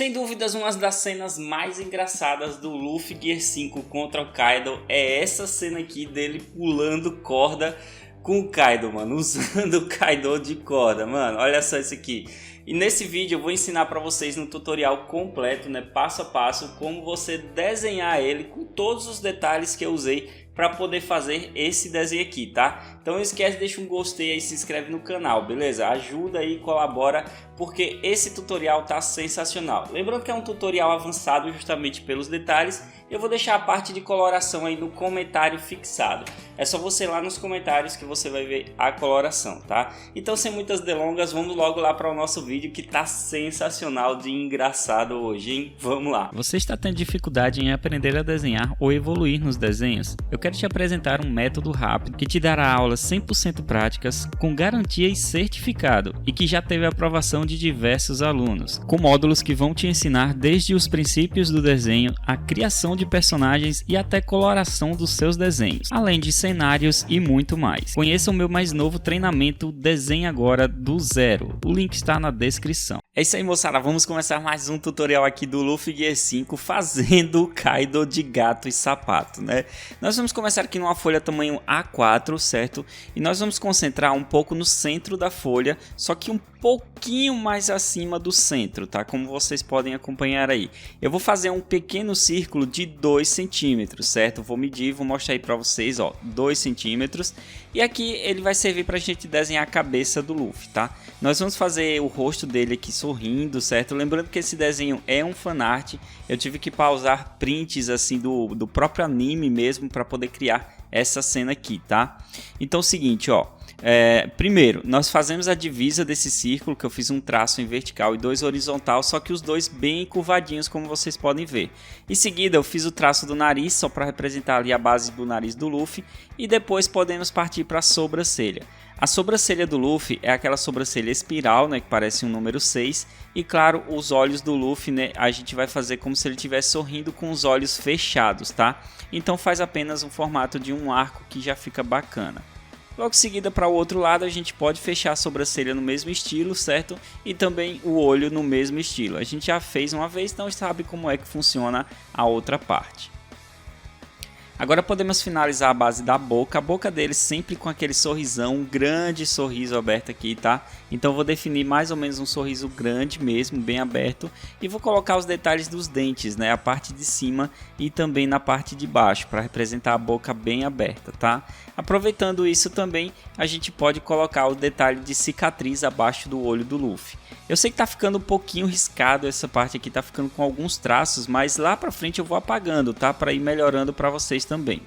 Sem dúvidas, uma das cenas mais engraçadas do Luffy Gear 5 contra o Kaido é essa cena aqui dele pulando corda com o Kaido, mano, usando o Kaido de corda, mano, olha só isso aqui. E nesse vídeo eu vou ensinar para vocês no tutorial completo, né, passo a passo, como você desenhar ele com todos os detalhes que eu usei para poder fazer esse desenho aqui, tá? Então não esquece, deixa um gostei aí, se inscreve no canal, beleza? Ajuda aí, colabora, porque esse tutorial tá sensacional. Lembrando que é um tutorial avançado justamente pelos detalhes. Eu vou deixar a parte de coloração aí no comentário fixado. É só você ir lá nos comentários que você vai ver a coloração, tá? Então, sem muitas delongas, vamos logo lá para o nosso vídeo que tá sensacional de engraçado hoje, hein? Vamos lá! Você está tendo dificuldade em aprender a desenhar ou evoluir nos desenhos? Eu quero te apresentar um método rápido que te dará aulas 100% práticas, com garantia e certificado, e que já teve a aprovação de diversos alunos, com módulos que vão te ensinar desde os princípios do desenho, a criação de personagens e até coloração dos seus desenhos, além de cenários e muito mais. Conheça o meu mais novo treinamento Desenhe Agora do Zero. O link está na descrição. É isso aí, moçada, vamos começar mais um tutorial aqui do Luffy Gear 5 fazendo o Kaido de gato e sapato, né? Nós vamos começar aqui numa folha tamanho A4, certo? E nós vamos concentrar um pouco no centro da folha, só que um pouquinho mais acima do centro, tá? Como vocês podem acompanhar aí. Eu vou fazer um pequeno círculo de 2 centímetros, certo? Vou medir, vou mostrar aí pra vocês, ó, 2 centímetros. E aqui ele vai servir pra gente desenhar a cabeça do Luffy, tá? Nós vamos fazer o rosto dele aqui sorrindo, certo? Lembrando que esse desenho é um fanart. Eu tive que pausar prints assim do próprio anime mesmo para poder criar essa cena aqui, tá? Então é o seguinte, ó. Primeiro, nós fazemos a divisa desse círculo, que eu fiz um traço em vertical e 2 horizontal, só que os dois bem curvadinhos, como vocês podem ver. Em seguida, eu fiz o traço do nariz, só para representar ali a base do nariz do Luffy, e depois podemos partir para a sobrancelha. A sobrancelha do Luffy é aquela sobrancelha espiral, né, que parece um número 6, e claro, os olhos do Luffy, né, a gente vai fazer como se ele estivesse sorrindo com os olhos fechados, tá? Então faz apenas um formato de um arco que já fica bacana. Logo em seguida, para o outro lado, a gente pode fechar a sobrancelha no mesmo estilo, certo? E também o olho no mesmo estilo. A gente já fez uma vez, então sabe como é que funciona a outra parte. Agora podemos finalizar a base da boca. A boca dele sempre com aquele sorrisão, um grande sorriso aberto aqui, tá? Então vou definir mais ou menos um sorriso grande mesmo, bem aberto. E vou colocar os detalhes dos dentes, né? A parte de cima e também na parte de baixo, para representar a boca bem aberta, tá? Aproveitando isso também, a gente pode colocar o detalhe de cicatriz abaixo do olho do Luffy. Eu sei que tá ficando um pouquinho riscado essa parte aqui, tá ficando com alguns traços, mas lá pra frente eu vou apagando, tá? Para ir melhorando para vocês também.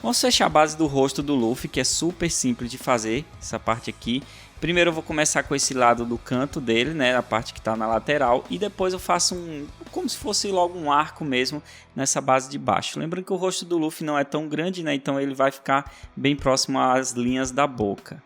Vamos fechar a base do rosto do Luffy, que é super simples de fazer, essa parte aqui. Primeiro eu vou começar com esse lado do canto dele, né, a parte que está na lateral, e depois eu faço como se fosse logo um arco mesmo nessa base de baixo. Lembrando que o rosto do Luffy não é tão grande, né, então ele vai ficar bem próximo às linhas da boca.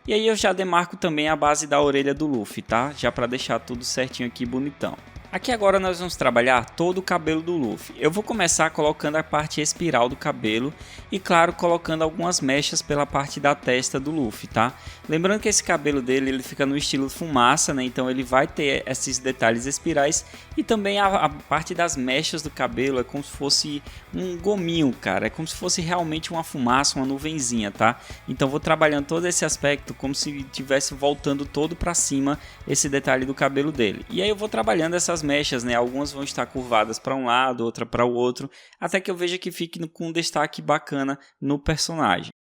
E aí eu já demarco também a base da orelha do Luffy, tá? Já para deixar tudo certinho aqui, bonitão. Aqui agora nós vamos trabalhar todo o cabelo do Luffy. Eu vou começar colocando a parte espiral do cabelo e claro, colocando algumas mechas pela parte da testa do Luffy, tá? Lembrando que esse cabelo dele ele fica no estilo fumaça, né? Então ele vai ter esses detalhes espirais e também a parte das mechas do cabelo é como se fosse um gominho, cara. É como se fosse realmente uma fumaça, uma nuvenzinha, tá? Então vou trabalhando todo esse aspecto como se estivesse voltando todo para cima esse detalhe do cabelo dele. E aí eu vou trabalhando essas mechas, né? Algumas vão estar curvadas para um lado, outra para o outro, até que eu veja que fique com um destaque bacana no personagem.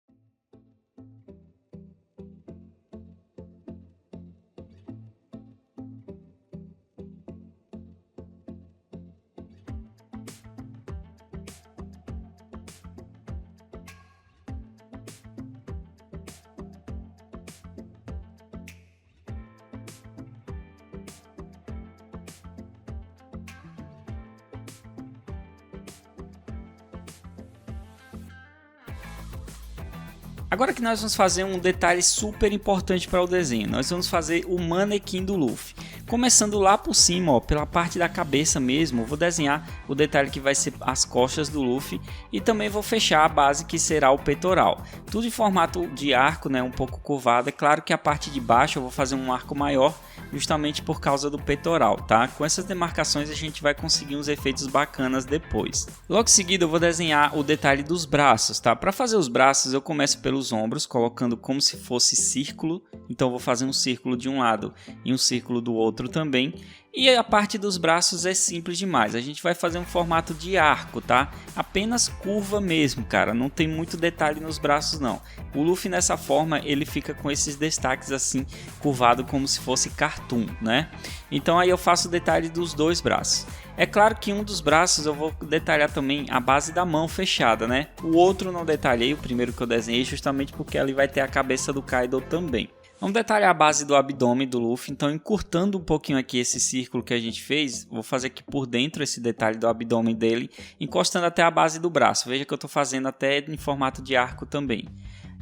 Agora que nós vamos fazer um detalhe super importante para o desenho, nós vamos fazer o manequim do Luffy. Começando lá por cima, ó, pela parte da cabeça mesmo, vou desenhar o detalhe que vai ser as costas do Luffy e também vou fechar a base que será o peitoral. Tudo em formato de arco, né, um pouco curvado. É claro que a parte de baixo eu vou fazer um arco maior, justamente por causa do peitoral, tá? Com essas demarcações a gente vai conseguir uns efeitos bacanas depois. Logo em seguida eu vou desenhar o detalhe dos braços, tá? Para fazer os braços eu começo pelos ombros, colocando como se fosse círculo. Então eu vou fazer um círculo de um lado e um círculo do outro também. E a parte dos braços é simples demais, a gente vai fazer um formato de arco, tá? Apenas curva mesmo, cara, não tem muito detalhe nos braços não. O Luffy nessa forma, ele fica com esses destaques assim, curvado como se fosse cartoon, né? Então aí eu faço o detalhe dos dois braços. É claro que um dos braços eu vou detalhar também a base da mão fechada, né? O outro não detalhei, o primeiro que eu desenhei, justamente porque ali vai ter a cabeça do Kaido também. Vamos detalhar a base do abdômen do Luffy, então encurtando um pouquinho aqui esse círculo que a gente fez, vou fazer aqui por dentro esse detalhe do abdômen dele, encostando até a base do braço. Veja que eu estou fazendo até em formato de arco também.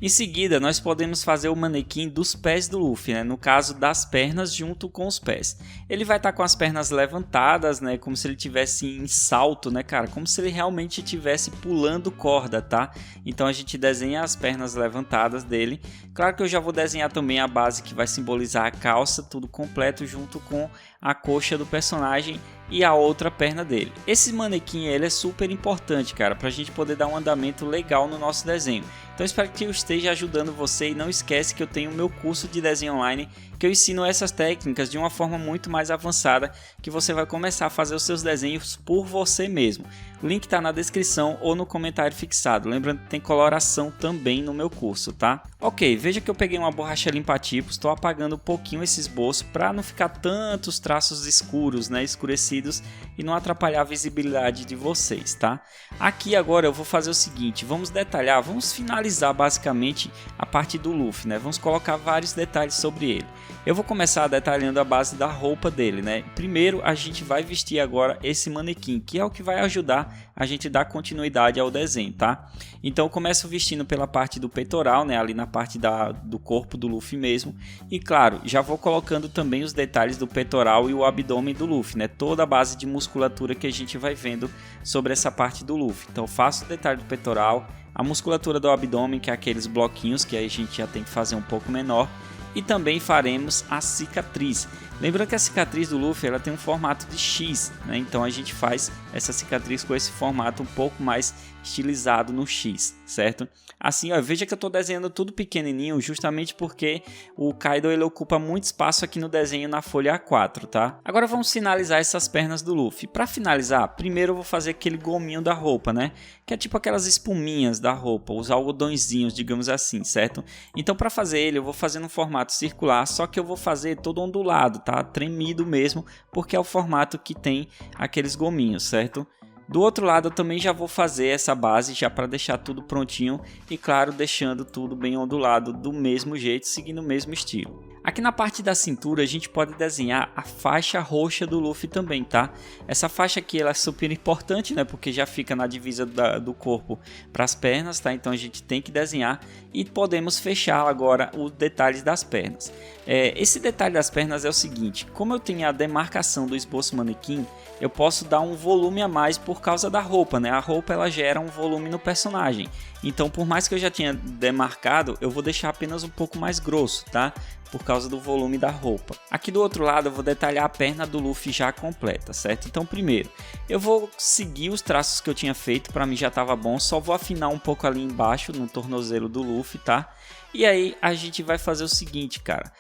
Em seguida, nós podemos fazer o manequim dos pés do Luffy, né? No caso das pernas junto com os pés. Ele vai estar com as pernas levantadas, né? Como se ele estivesse em salto, né, cara? Como se ele realmente estivesse pulando corda, tá? Então a gente desenha as pernas levantadas dele. Claro que eu já vou desenhar também a base que vai simbolizar a calça, tudo completo junto com a coxa do personagem e a outra perna dele. Esse manequim ele é super importante, cara, para a gente poder dar um andamento legal no nosso desenho. Então espero que eu esteja ajudando você e não esquece que eu tenho o meu curso de desenho online que eu ensino essas técnicas de uma forma muito mais avançada, que você vai começar a fazer os seus desenhos por você mesmo. O link está na descrição ou no comentário fixado. Lembrando que tem coloração também no meu curso, tá? Ok, veja que eu peguei uma borracha limpa-tipos, estou apagando um pouquinho esse esboço para não ficar tantos traços escuros, né, escurecidos e não atrapalhar a visibilidade de vocês, tá? Aqui agora eu vou fazer o seguinte, vamos detalhar, vamos finalizar basicamente a parte do Luffy, né? Vamos colocar vários detalhes sobre ele. Eu vou começar detalhando a base da roupa dele, né? Primeiro a gente vai vestir agora esse manequim, que é o que vai ajudar a gente dar continuidade ao desenho, tá? Então eu começo vestindo pela parte do peitoral, né? Ali na parte do corpo do Luffy mesmo. E claro, já vou colocando também os detalhes do peitoral e o abdômen do Luffy, né? Toda a base de musculatura que a gente vai vendo sobre essa parte do Luffy. Então eu faço o detalhe do peitoral, a musculatura do abdômen, que é aqueles bloquinhos que aí a gente já tem que fazer um pouco menor. E também faremos a cicatriz. Lembrando que a cicatriz do Luffy ela tem um formato de X, né? Então a gente faz essa cicatriz com esse formato um pouco mais estilizado no X, certo? Assim, ó, veja que eu estou desenhando tudo pequenininho, justamente porque o Kaido ele ocupa muito espaço aqui no desenho na folha A4, tá? Agora vamos finalizar essas pernas do Luffy. Para finalizar, primeiro eu vou fazer aquele gominho da roupa, né? Que é tipo aquelas espuminhas da roupa, os algodõezinhos, digamos assim, certo? Então para fazer ele eu vou fazer no formato circular, só que eu vou fazer todo ondulado, tá? Tremido mesmo, porque é o formato que tem aqueles gominhos, certo? Do outro lado eu também já vou fazer essa base já para deixar tudo prontinho e claro, deixando tudo bem ondulado do mesmo jeito, seguindo o mesmo estilo. Aqui na parte da cintura a gente pode desenhar a faixa roxa do Luffy também, tá? Essa faixa aqui ela é super importante, né? Porque já fica na divisa do corpo para as pernas, tá? Então a gente tem que desenhar e podemos fechar agora os detalhes das pernas. Esse detalhe das pernas é o seguinte, como eu tenho a demarcação do esboço manequim, eu posso dar um volume a mais por causa da roupa, né? A roupa ela gera um volume no personagem. Então por mais que eu já tinha demarcado, eu vou deixar apenas um pouco mais grosso, tá? Por causa do volume da roupa. Aqui do outro lado eu vou detalhar a perna do Luffy já completa, certo? Então primeiro, eu vou seguir os traços que eu tinha feito, para mim já estava bom, só vou afinar um pouco ali embaixo no tornozelo do Luffy, tá? E aí a gente vai fazer o seguinte, cara,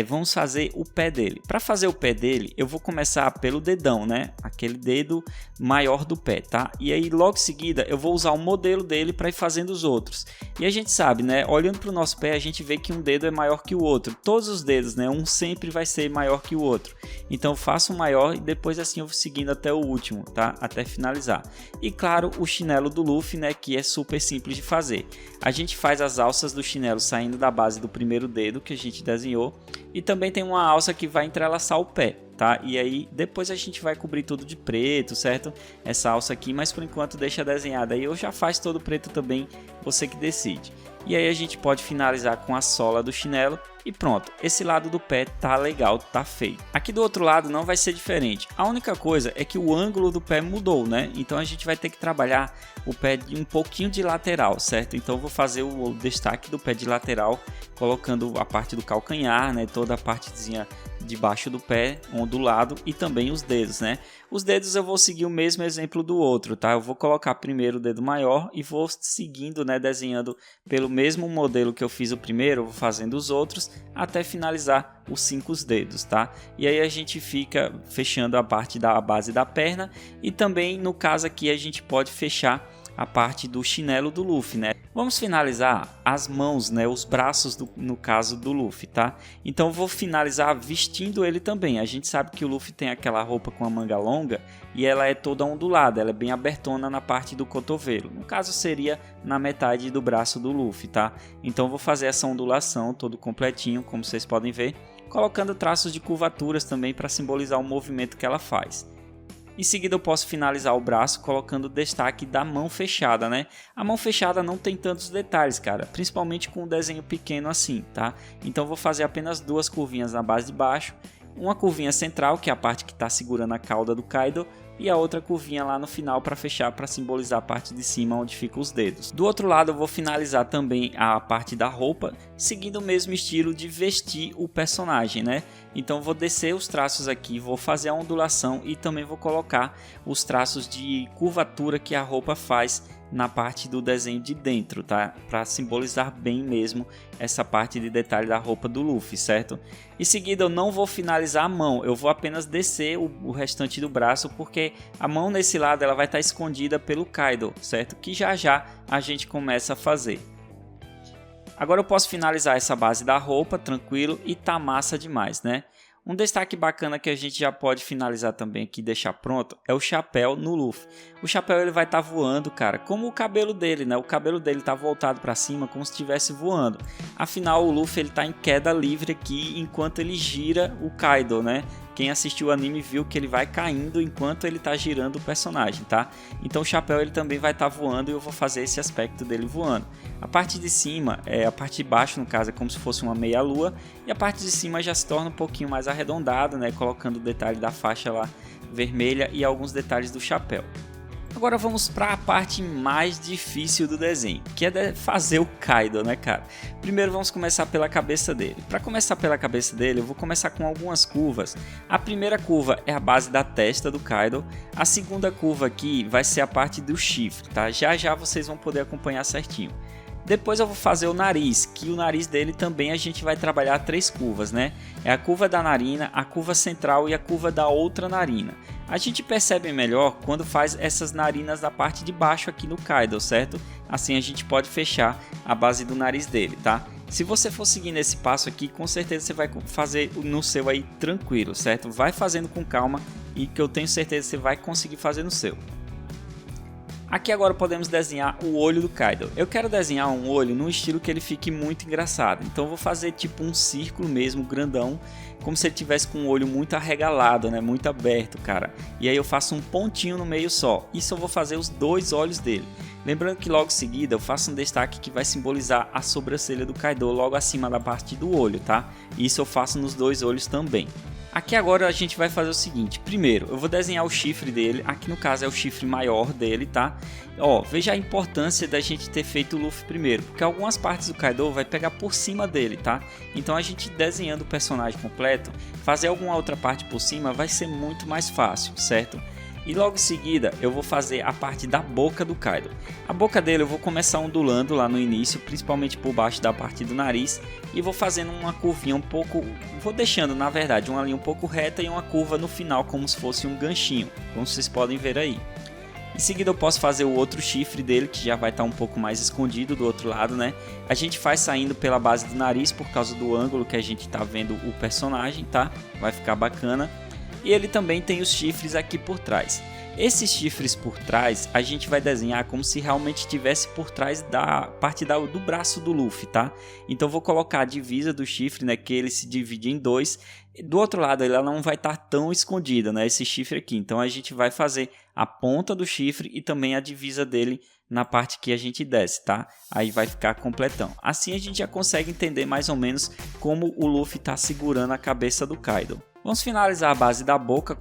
vamos fazer o pé dele. Para fazer o pé dele, eu vou começar pelo dedão, né? Aquele dedo maior do pé, tá? E aí logo em seguida eu vou usar o modelo dele para ir fazendo os outros. E a gente sabe, né? Olhando para o nosso pé, a gente vê que um dedo é maior que o outro. Todos os dedos, né? Um sempre vai ser maior que o outro. Então eu faço o maior e depois assim eu vou seguindo até o último, tá? Até finalizar. E claro, o chinelo do Luffy, né? Que é super simples de fazer. A gente faz as alças do chinelo saindo da base do primeiro dedo que a gente desenhou. E também tem uma alça que vai entrelaçar o pé, tá? E aí depois a gente vai cobrir tudo de preto, certo? Essa alça aqui, mas por enquanto deixa desenhada aí, ou já faz todo preto também, você que decide. E aí a gente pode finalizar com a sola do chinelo E pronto, esse lado do pé tá legal, tá feito. Aqui do outro lado não vai ser diferente. A única coisa é que o ângulo do pé mudou, né? Então a gente vai ter que trabalhar o pé um pouquinho de lateral, certo? Então eu vou fazer o destaque do pé de lateral, colocando a parte do calcanhar, né? Toda a partezinha debaixo do pé, ondulado, e também os dedos, né? Os dedos eu vou seguir o mesmo exemplo do outro, tá? Eu vou colocar primeiro o dedo maior e vou seguindo, né? Desenhando pelo mesmo modelo que eu fiz o primeiro, eu vou fazendo os outros até finalizar os 5 dedos, tá? E aí a gente fica fechando a parte da base da perna, e também no caso aqui a gente pode fechar a parte do chinelo do Luffy, né? Vamos finalizar as mãos, né? Os braços no caso do Luffy, tá? Então vou finalizar vestindo ele também. A gente sabe que o Luffy tem aquela roupa com a manga longa e ela é toda ondulada, ela é bem abertona na parte do cotovelo. No caso seria na metade do braço do Luffy, tá? Então vou fazer essa ondulação todo completinho, como vocês podem ver, colocando traços de curvaturas também para simbolizar o movimento que ela faz. Em seguida eu posso finalizar o braço colocando o destaque da mão fechada, né? A mão fechada não tem tantos detalhes, cara, principalmente com um desenho pequeno assim, tá? Então eu vou fazer apenas 2 curvinhas na base de baixo, uma curvinha central, que é a parte que está segurando a cauda do Kaido, e a outra curvinha lá no final para fechar, para simbolizar a parte de cima onde ficam os dedos. Do outro lado eu vou finalizar também a parte da roupa, seguindo o mesmo estilo de vestir o personagem, né? Então vou descer os traços aqui, vou fazer a ondulação e também vou colocar os traços de curvatura que a roupa faz na parte do desenho de dentro, tá? Para simbolizar bem mesmo essa parte de detalhe da roupa do Luffy, certo? Em seguida eu não vou finalizar a mão, eu vou apenas descer o restante do braço, porque a mão nesse lado ela vai estar escondida pelo Kaido, certo? Que já a gente começa a fazer. Agora eu posso finalizar essa base da roupa, tranquilo, e tá massa demais, né? Um destaque bacana que a gente já pode finalizar também aqui, deixar pronto, é o chapéu no Luffy. O chapéu ele vai estar voando, cara, como o cabelo dele, né? O cabelo dele tá voltado para cima como se estivesse voando. Afinal, o Luffy ele tá em queda livre aqui enquanto ele gira o Kaido, né? Quem assistiu o anime viu que ele vai caindo enquanto ele tá girando o personagem, tá? Então o chapéu ele também vai estar voando e eu vou fazer esse aspecto dele voando. A parte de cima, a parte de baixo no caso é como se fosse uma meia-lua, e a parte de cima já se torna um pouquinho mais arredondada, né? Colocando o detalhe da faixa lá vermelha e alguns detalhes do chapéu. Agora vamos para a parte mais difícil do desenho, que é fazer o Kaido, né, cara? Primeiro vamos começar pela cabeça dele. Para começar pela cabeça dele, eu vou começar com algumas curvas. A primeira curva é a base da testa do Kaido. A segunda curva aqui vai ser a parte do chifre, tá? Já vocês vão poder acompanhar certinho. Depois eu vou fazer o nariz, que o nariz dele também a gente vai trabalhar 3 curvas, né? É a curva da narina, a curva central e a curva da outra narina. A gente percebe melhor quando faz essas narinas da parte de baixo aqui no Kaido, certo? Assim a gente pode fechar a base do nariz dele, tá? Se você for seguindo esse passo aqui, com certeza você vai fazer no seu aí tranquilo, certo? Vai fazendo com calma e que eu tenho certeza que você vai conseguir fazer no seu. Aqui agora podemos desenhar o olho do Kaido. Eu quero desenhar um olho num estilo que ele fique muito engraçado. Então eu vou fazer tipo um círculo mesmo, grandão, como se ele tivesse com o olho muito arregalado, né? Muito aberto, cara. E aí eu faço um pontinho no meio só. Isso eu vou fazer os 2 olhos dele. Lembrando que logo em seguida eu faço um destaque que vai simbolizar a sobrancelha do Kaido logo acima da parte do olho, tá? Isso eu faço nos 2 olhos também. Aqui agora a gente vai fazer o seguinte, primeiro eu vou desenhar o chifre dele, aqui no caso é o chifre maior dele, tá? Ó, veja a importância da gente ter feito o Luffy primeiro, porque algumas partes do Kaido vai pegar por cima dele, tá? Então a gente desenhando o personagem completo, fazer alguma outra parte por cima vai ser muito mais fácil, certo? E logo em seguida eu vou fazer a parte da boca do Kaido. A boca dele eu vou começar ondulando lá no início, principalmente por baixo da parte do nariz, e vou fazendo uma curvinha um pouco, vou deixando na verdade uma linha um pouco reta e uma curva no final como se fosse um ganchinho, como vocês podem ver aí. Em seguida eu posso fazer o outro chifre dele, que já vai estar um pouco mais escondido do outro lado, né? A gente faz saindo pela base do nariz por causa do ângulo que a gente está vendo o personagem, tá? Vai ficar bacana. E ele também tem os chifres aqui por trás. Esses chifres por trás a gente vai desenhar como se realmente estivesse por trás da parte do braço do Luffy, tá? Então vou colocar a divisa do chifre, né, que ele se divide em 2. Do outro lado, ela não vai estar tão escondida, né, esse chifre aqui. Então a gente vai fazer a ponta do chifre e também a divisa dele na parte que a gente desce, tá? Aí vai ficar completão. Assim a gente já consegue entender mais ou menos como o Luffy está segurando a cabeça do Kaido. Vamos finalizar a base da boca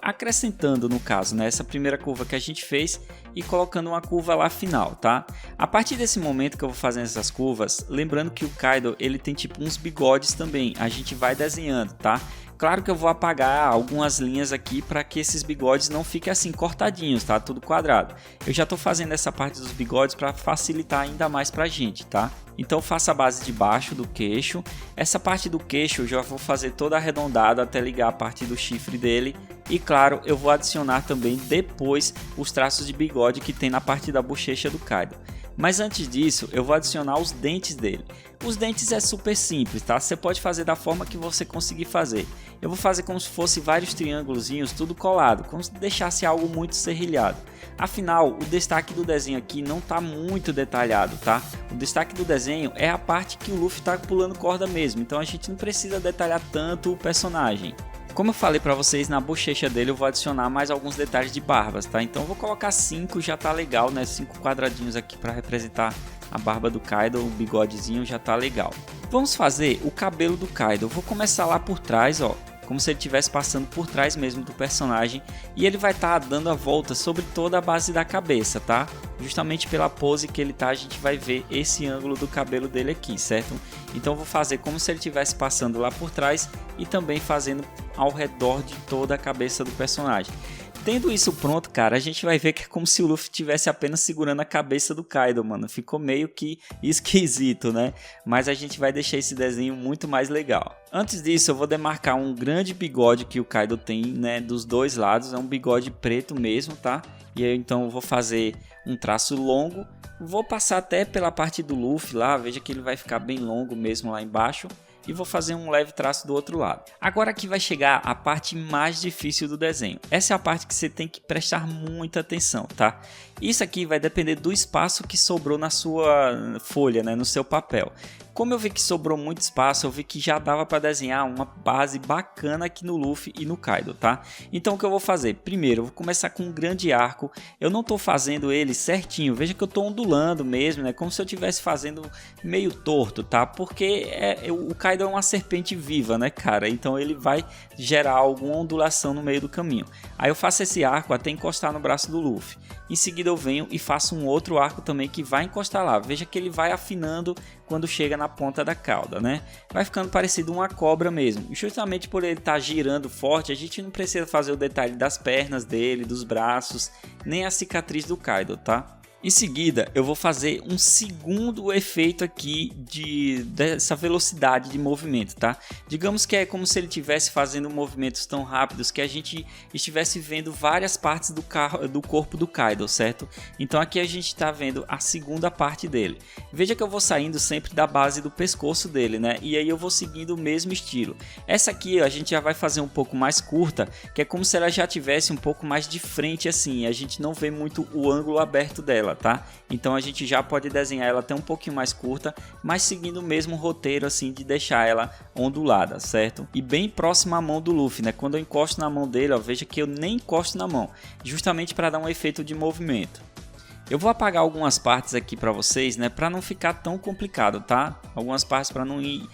acrescentando no caso, né, essa primeira curva que a gente fez e colocando uma curva lá final, tá? A partir desse momento que eu vou fazendo essas curvas, lembrando que o Kaido ele tem tipo uns bigodes também, a gente vai desenhando, tá? Claro que eu vou apagar algumas linhas aqui para que esses bigodes não fiquem assim cortadinhos, tá? Tudo quadrado. Eu já estou fazendo essa parte dos bigodes para facilitar ainda mais para a gente, tá? Então faço a base de baixo do queixo. Essa parte do queixo eu já vou fazer toda arredondada até ligar a parte do chifre dele. E claro, eu vou adicionar também depois os traços de bigode que tem na parte da bochecha do Kaido. Mas antes disso, eu vou adicionar os dentes dele. Os dentes é super simples, tá? Você pode fazer da forma que você conseguir fazer. Eu vou fazer como se fosse vários triângulozinhos, tudo colado, como se deixasse algo muito serrilhado. Afinal, o destaque do desenho aqui não está muito detalhado, tá? O destaque do desenho é a parte que o Luffy está pulando corda mesmo, então a gente não precisa detalhar tanto o personagem. Como eu falei para vocês, na bochecha dele eu vou adicionar mais alguns detalhes de barbas, tá? Então eu vou colocar 5, já tá legal, né? 5 quadradinhos aqui para representar a barba do Kaido, o bigodezinho já tá legal. Vamos fazer o cabelo do Kaido. Eu vou começar lá por trás, ó, como se ele estivesse passando por trás mesmo do personagem, e ele vai estar dando a volta sobre toda a base da cabeça, tá? Justamente pela pose que ele tá, a gente vai ver esse ângulo do cabelo dele aqui, certo? Então eu vou fazer como se ele estivesse passando lá por trás e também fazendo ao redor de toda a cabeça do personagem. Tendo isso pronto, cara, a gente vai ver que é como se o Luffy estivesse apenas segurando a cabeça do Kaido, mano. Ficou meio que esquisito, né? Mas a gente vai deixar esse desenho muito mais legal. Antes disso, eu vou demarcar um grande bigode que o Kaido tem, né? Dos dois lados, é um bigode preto mesmo, tá? E aí, então, eu vou fazer um traço longo. Vou passar até pela parte do Luffy lá, veja que ele vai ficar bem longo mesmo lá embaixo. E vou fazer um leve traço do outro lado. Agora aqui vai chegar a parte mais difícil do desenho. Essa é a parte que você tem que prestar muita atenção, tá? Isso aqui vai depender do espaço que sobrou na sua folha, né? No seu papel. Como eu vi que sobrou muito espaço, eu vi que já dava para desenhar uma base bacana aqui no Luffy e no Kaido, tá? Então o que eu vou fazer? Primeiro, eu vou começar com um grande arco. Eu não estou fazendo ele certinho, veja que eu estou ondulando mesmo, né? Como se eu estivesse fazendo meio torto, tá? Porque o Kaido é uma serpente viva, né, cara? Então ele vai gerar alguma ondulação no meio do caminho. Aí eu faço esse arco até encostar no braço do Luffy. Em seguida eu venho e faço um outro arco também que vai encostar lá. Veja que ele vai afinando quando chega na ponta da cauda, né? Vai ficando parecido uma cobra mesmo. E justamente por ele estar girando forte, a gente não precisa fazer o detalhe das pernas dele, dos braços, nem a cicatriz do Kaido, tá? Em seguida, eu vou fazer um segundo efeito aqui dessa velocidade de movimento, tá? Digamos que é como se ele estivesse fazendo movimentos tão rápidos que a gente estivesse vendo várias partes do corpo do Kaido, certo? Então aqui a gente está vendo a segunda parte dele. Veja que eu vou saindo sempre da base do pescoço dele, né? E aí eu vou seguindo o mesmo estilo. Essa aqui a gente já vai fazer um pouco mais curta, que é como se ela já tivesse um pouco mais de frente assim. A gente não vê muito o ângulo aberto dela, tá? Então a gente já pode desenhar ela até um pouquinho mais curta, mas seguindo o mesmo roteiro assim de deixar ela ondulada, certo? E bem próxima à mão do Luffy, né? Quando eu encosto na mão dele, ó, veja que eu nem encosto na mão, justamente para dar um efeito de movimento. Eu vou apagar algumas partes aqui para vocês, né? Para não ficar tão complicado, tá? Algumas partes para não ir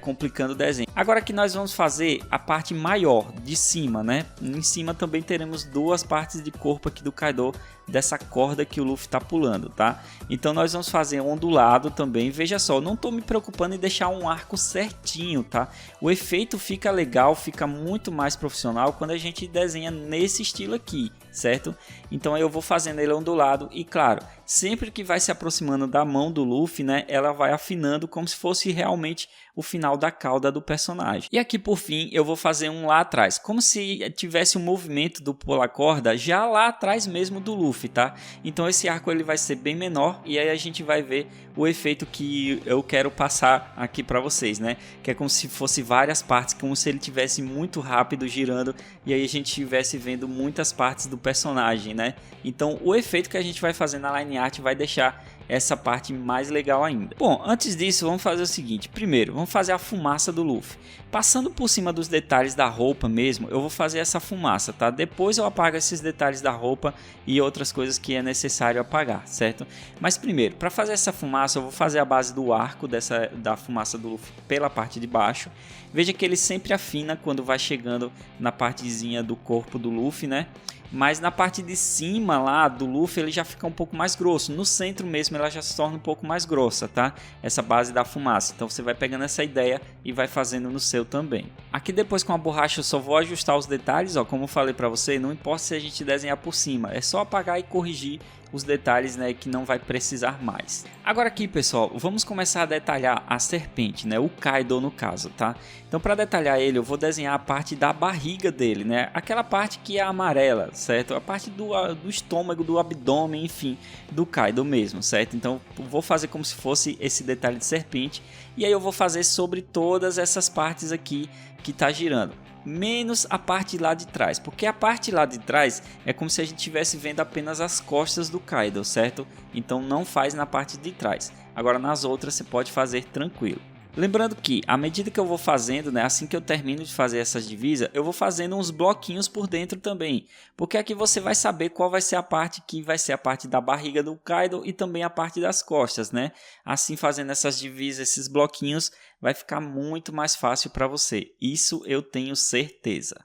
complicando o desenho. Agora aqui nós vamos fazer a parte maior de cima, né? Em cima também teremos duas partes de corpo aqui do Kaido, dessa corda que o Luffy está pulando, tá? Então nós vamos fazer ondulado também. Veja só, eu não estou me preocupando em deixar um arco certinho, tá? O efeito fica legal, fica muito mais profissional quando a gente desenha nesse estilo aqui, certo? Então eu vou fazendo ele ondulado e claro, sempre que vai se aproximando da mão do Luffy, né? Ela vai afinando como se fosse realmente o final da cauda do personagem. E aqui por fim eu vou fazer um lá atrás, como se tivesse um movimento do pular corda já lá atrás mesmo do Luffy, tá? Então esse arco ele vai ser bem menor e aí a gente vai ver o efeito que eu quero passar aqui para vocês, né? Que é como se fosse várias partes, como se ele tivesse muito rápido girando e aí a gente estivesse vendo muitas partes do personagem, né? Então o efeito que a gente vai fazer na line art vai deixar essa parte mais legal ainda. Bom, antes disso vamos fazer o seguinte, primeiro vamos fazer a fumaça do Luffy. Passando por cima dos detalhes da roupa mesmo, eu vou fazer essa fumaça, tá? Depois eu apago esses detalhes da roupa e outras coisas que é necessário apagar, certo? Mas primeiro, para fazer essa fumaça eu vou fazer a base do arco da fumaça do Luffy pela parte de baixo. Veja que ele sempre afina quando vai chegando na partezinha do corpo do Luffy, né? Mas na parte de cima lá do Luffy ele já fica um pouco mais grosso. No centro mesmo ela já se torna um pouco mais grossa, tá? Essa base da fumaça. Então você vai pegando essa ideia e vai fazendo no seu também. Aqui depois com a borracha eu só vou ajustar os detalhes, ó. Como eu falei para você, não importa se a gente desenhar por cima. É só apagar e corrigir os detalhes, né, que não vai precisar mais. Agora aqui, pessoal, vamos começar a detalhar a serpente, né, o Kaido no caso, tá? Então para detalhar ele, eu vou desenhar a parte da barriga dele, né, aquela parte que é amarela, certo? A parte do estômago, do abdômen, enfim, do Kaido mesmo, certo? Então vou fazer como se fosse esse detalhe de serpente e aí eu vou fazer sobre todas essas partes aqui que tá girando. Menos a parte lá de trás, porque a parte lá de trás é como se a gente estivesse vendo apenas as costas do Kaido, certo? Então não faz na parte de trás. Agora nas outras você pode fazer tranquilo. Lembrando que à medida que eu vou fazendo, né, assim que eu termino de fazer essas divisas, eu vou fazendo uns bloquinhos por dentro também, porque aqui você vai saber qual vai ser a parte que vai ser a parte da barriga do Kaido e também a parte das costas, né? Assim fazendo essas divisas, esses bloquinhos, vai ficar muito mais fácil para você. Isso eu tenho certeza.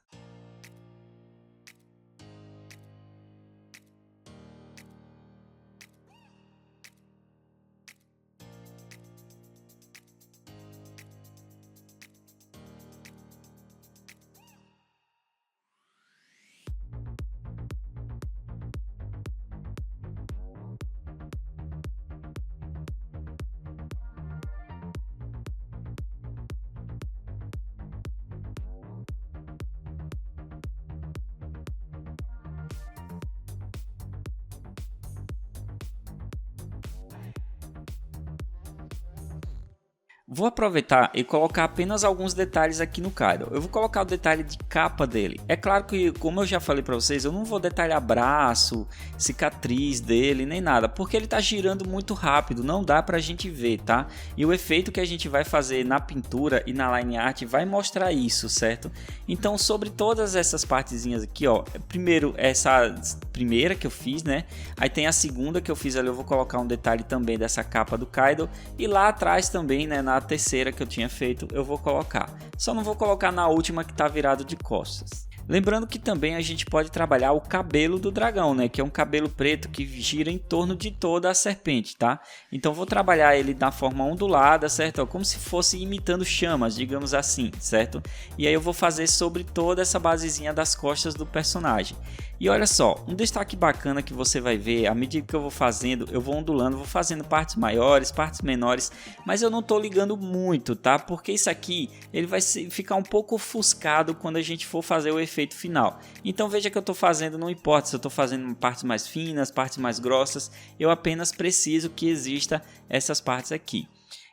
Vou aproveitar e colocar apenas alguns detalhes aqui no Kaido. Eu vou colocar o detalhe de capa dele. É claro que, como eu já falei para vocês, eu não vou detalhar braço, cicatriz dele, nem nada, porque ele tá girando muito rápido, não dá pra gente ver, tá? E o efeito que a gente vai fazer na pintura e na line art vai mostrar isso, certo? Então, sobre todas essas partezinhas aqui, ó, primeiro essa primeira que eu fiz, né? Aí tem a segunda que eu fiz ali, eu vou colocar um detalhe também dessa capa do Kaido e lá atrás também, né, na terceira que eu tinha feito, eu vou colocar. Só não vou colocar na última que tá virado de costas. Lembrando que também a gente pode trabalhar o cabelo do dragão, né? Que é um cabelo preto que gira em torno de toda a serpente, tá? Então vou trabalhar ele da forma ondulada, certo? Como se fosse imitando chamas, digamos assim, certo? E aí eu vou fazer sobre toda essa basezinha das costas do personagem. E olha só, um destaque bacana que você vai ver, à medida que eu vou fazendo, eu vou ondulando, vou fazendo partes maiores, partes menores, mas eu não tô ligando muito, tá? Porque isso aqui, ele vai ficar um pouco ofuscado quando a gente for fazer o efeito final. Então veja que eu tô fazendo, não importa se eu tô fazendo partes mais finas, partes mais grossas, eu apenas preciso que exista essas partes aqui.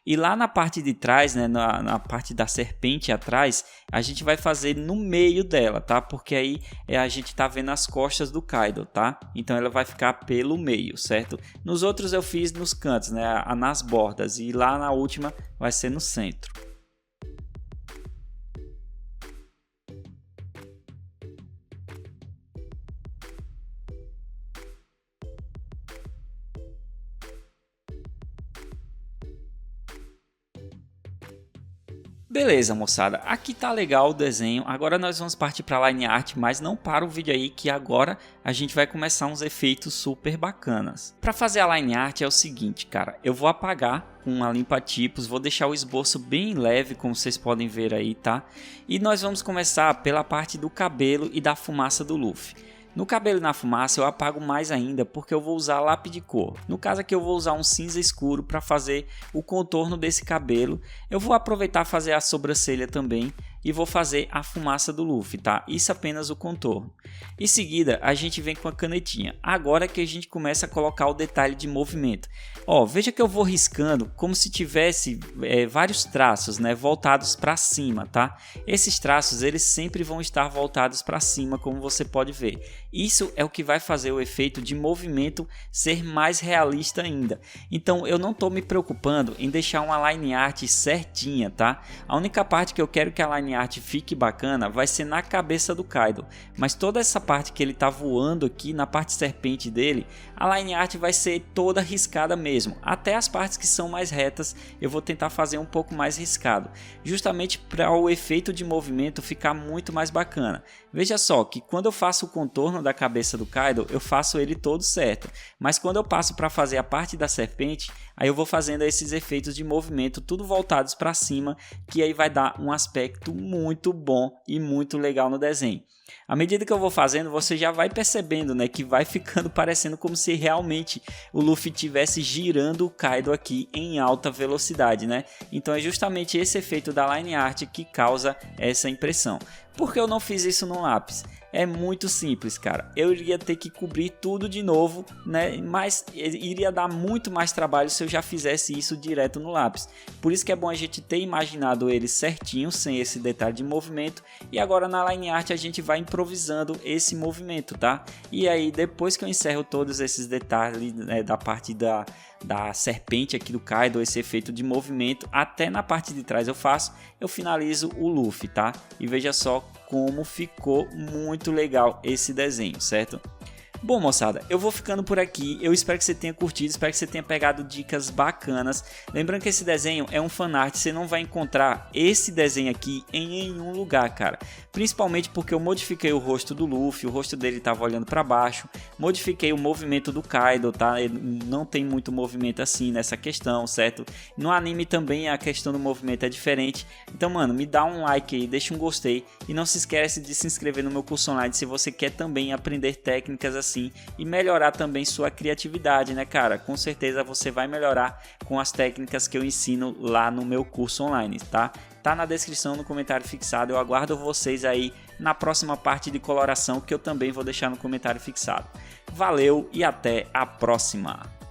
E lá na parte de trás, né, na parte da serpente atrás, a gente vai fazer no meio dela, tá? Porque aí a gente tá vendo as costas do Kaido, tá? Então ela vai ficar pelo meio, certo? Nos outros eu fiz nos cantos, né, nas bordas, e lá na última vai ser no centro. Beleza, moçada, aqui tá legal o desenho, agora nós vamos partir para a line art, mas não para o vídeo aí que agora a gente vai começar uns efeitos super bacanas. Para fazer a line art é o seguinte, cara, eu vou apagar com uma limpa-tipos, vou deixar o esboço bem leve, como vocês podem ver aí, tá? E nós vamos começar pela parte do cabelo e da fumaça do Luffy. No cabelo e na fumaça eu apago mais ainda porque eu vou usar lápis de cor. No caso aqui eu vou usar um cinza escuro para fazer o contorno desse cabelo. Eu vou aproveitar fazer a sobrancelha também e vou fazer a fumaça do Luffy, tá? Isso apenas o contorno. Em seguida, a gente vem com a canetinha. Agora que a gente começa a colocar o detalhe de movimento. Ó, veja que eu vou riscando como se tivesse vários traços, né, voltados para cima, tá? Esses traços, eles sempre vão estar voltados para cima, como você pode ver. Isso é o que vai fazer o efeito de movimento ser mais realista ainda. Então, eu não estou me preocupando em deixar uma line art certinha, tá? A única parte que eu quero que a line art fique bacana vai ser na cabeça do Kaido, mas toda essa parte que ele tá voando aqui, na parte serpente dele, a line art vai ser toda riscada mesmo. Até as partes que são mais retas eu vou tentar fazer um pouco mais riscado, justamente para o efeito de movimento ficar muito mais bacana. Veja só que quando eu faço o contorno da cabeça do Kaido, eu faço ele todo certo, mas quando eu passo para fazer a parte da serpente, aí eu vou fazendo esses efeitos de movimento tudo voltados para cima, que aí vai dar um aspecto muito bom e muito legal no desenho. À medida que eu vou fazendo, você já vai percebendo, né, que vai ficando parecendo como se realmente o Luffy estivesse girando o Kaido aqui em alta velocidade, né? Então é justamente esse efeito da line art que causa essa impressão. Por que eu não fiz isso no lápis? É muito simples, cara. Eu iria ter que cobrir tudo de novo, né? Mas iria dar muito mais trabalho se eu já fizesse isso direto no lápis. Por isso que é bom a gente ter imaginado ele certinho, sem esse detalhe de movimento. E agora na line art a gente vai improvisando esse movimento, tá? E aí depois que eu encerro todos esses detalhes, né, da parte da serpente aqui do Kaido, esse efeito de movimento, até na parte de trás eu finalizo o Luffy, tá? E veja só como ficou muito legal esse desenho, certo? Bom, moçada, eu vou ficando por aqui. Eu espero que você tenha curtido, espero que você tenha pegado dicas bacanas. Lembrando que esse desenho é um fanart, você não vai encontrar esse desenho aqui em nenhum lugar, cara. Principalmente porque eu modifiquei o rosto do Luffy, o rosto dele estava olhando para baixo. Modifiquei o movimento do Kaido, tá? Ele não tem muito movimento assim nessa questão, certo? No anime também a questão do movimento é diferente. Então, mano, me dá um like aí, deixa um gostei. E não se esquece de se inscrever no meu curso online se você quer também aprender técnicas assim e melhorar também sua criatividade, né, cara? Com certeza você vai melhorar com as técnicas que eu ensino lá no meu curso online, tá? Tá na descrição, no comentário fixado. Eu aguardo vocês aí na próxima parte de coloração que eu também vou deixar no comentário fixado. Valeu e até a próxima!